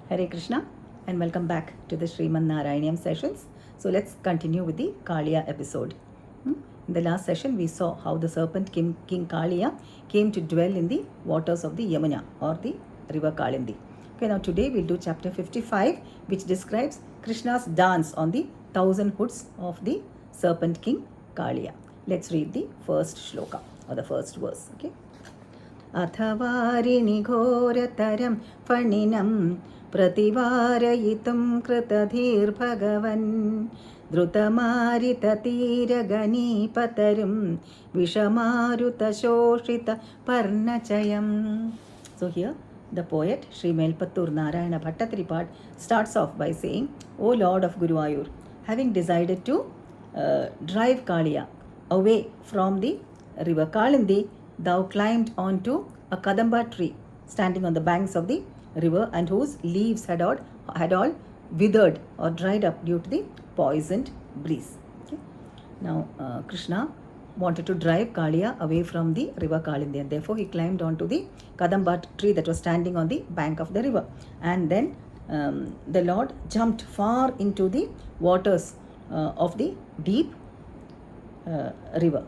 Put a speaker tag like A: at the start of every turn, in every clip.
A: Hare Krishna and welcome back to the Sriman Narayaneeyam sessions. So let's continue with the Kaliya episode. In the last session we saw how the serpent King Kaliya came to dwell in the waters of the Yamuna or the river Kalindi. Okay, now today we'll do chapter 55 which describes Krishna's dance on the 1,000 hoods of the serpent King Kaliya. Let's read the first shloka or the first verse. Okay. अथवारिणि घोरतरं फणिनं प्रतिवारयितुं कृतधीर्भगवन् द्रुतमारिततीरगणीपतरुं विषमारुतशोषितपर्णचयम्. So here the poet Sri Melpattur Narayana Bhattatripat starts off by saying, O Lord of Guruvayur, having decided to drive Kaliya away from the river Kalindi, thou climbed onto a kadamba tree standing on the banks of the river and whose leaves had all withered or dried up due to the poisoned breeze. Okay. Now Krishna wanted to drive Kaliya away from the river Kalindi and therefore he climbed onto the kadamba tree that was standing on the bank of the river, and then the Lord jumped far into the waters of the deep river.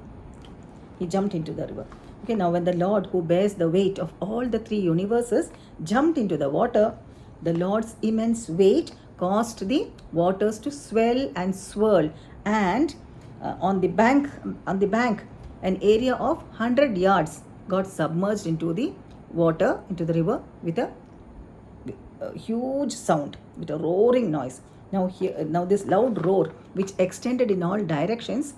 A: He jumped into the river. Okay, now when the Lord, who bears the weight of all the three universes, jumped into the water, the Lord's immense weight caused the waters to swell and swirl, and on the bank, an area of 100 yards got submerged into the water, into the river, with a huge sound, with a roaring noise. Now this loud roar, which extended in all directions,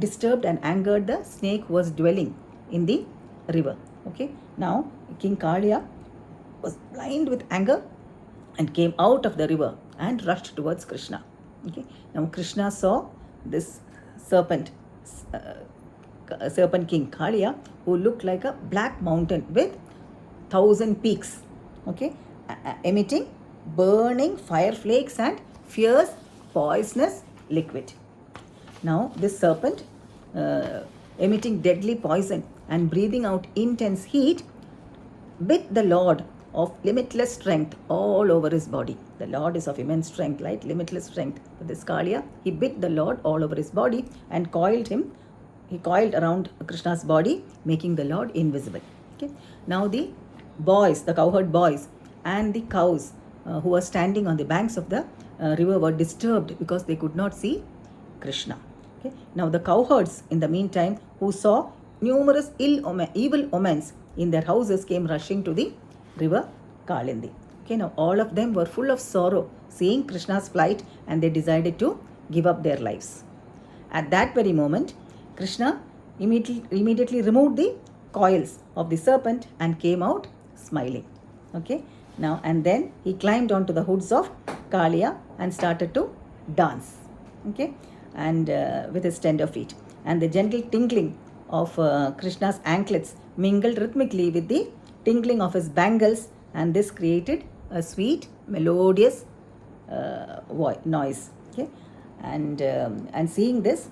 A: disturbed and angered the snake who was dwelling in the river. Okay, now King Kaliya was blind with anger and came out of the river and rushed towards Krishna. Okay, now Krishna saw this serpent King Kaliya, who looked like a black mountain with 1,000 peaks. Okay, emitting burning fire flakes and fierce poisonous liquid. Now this serpent, emitting deadly poison and breathing out intense heat, bit the Lord of limitless strength all over his body. The Lord is of immense strength, like limitless strength. But this Kaliya, he bit the Lord all over his body and coiled around Krishna's body, making the Lord invisible. Okay. Now the cowherd boys and the cows who were standing on the banks of the river were disturbed because they could not see Krishna. Okay. Now the cowherds, in the meantime, who saw numerous evil omens in their houses, came rushing to the river Kalindi. Okay, now all of them were full of sorrow seeing Krishna's plight, and they decided to give up their lives. At that very moment, Krishna immediately removed the coils of the serpent and came out smiling. Okay, now and then he climbed onto the hoods of Kaliya and started to dance. Okay, and with his tender feet, and the gentle tinkling of Krishna's anklets mingled rhythmically with the tinkling of his bangles, and this created a sweet, melodious noise. Okay, and seeing this,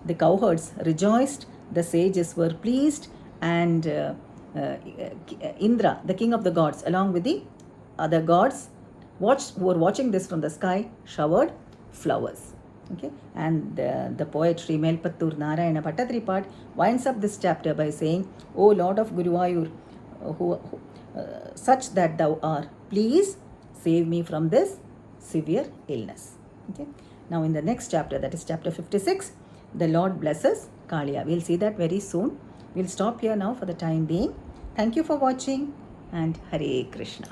A: the cowherds rejoiced, the sages were pleased, and Indra, the king of the gods, along with the other gods who were watching this from the sky, showered flowers. Okay, and the poet Sri Melpattur Narayana Bhattatripat winds up this chapter by saying, O Lord of Guruvayur, such that thou art, please save me from this severe illness. Okay, now in the next chapter, that is chapter 56, the Lord blesses Kaliya. We'll see that very soon. We'll stop here now for the time being. Thank you for watching, and Hare Krishna.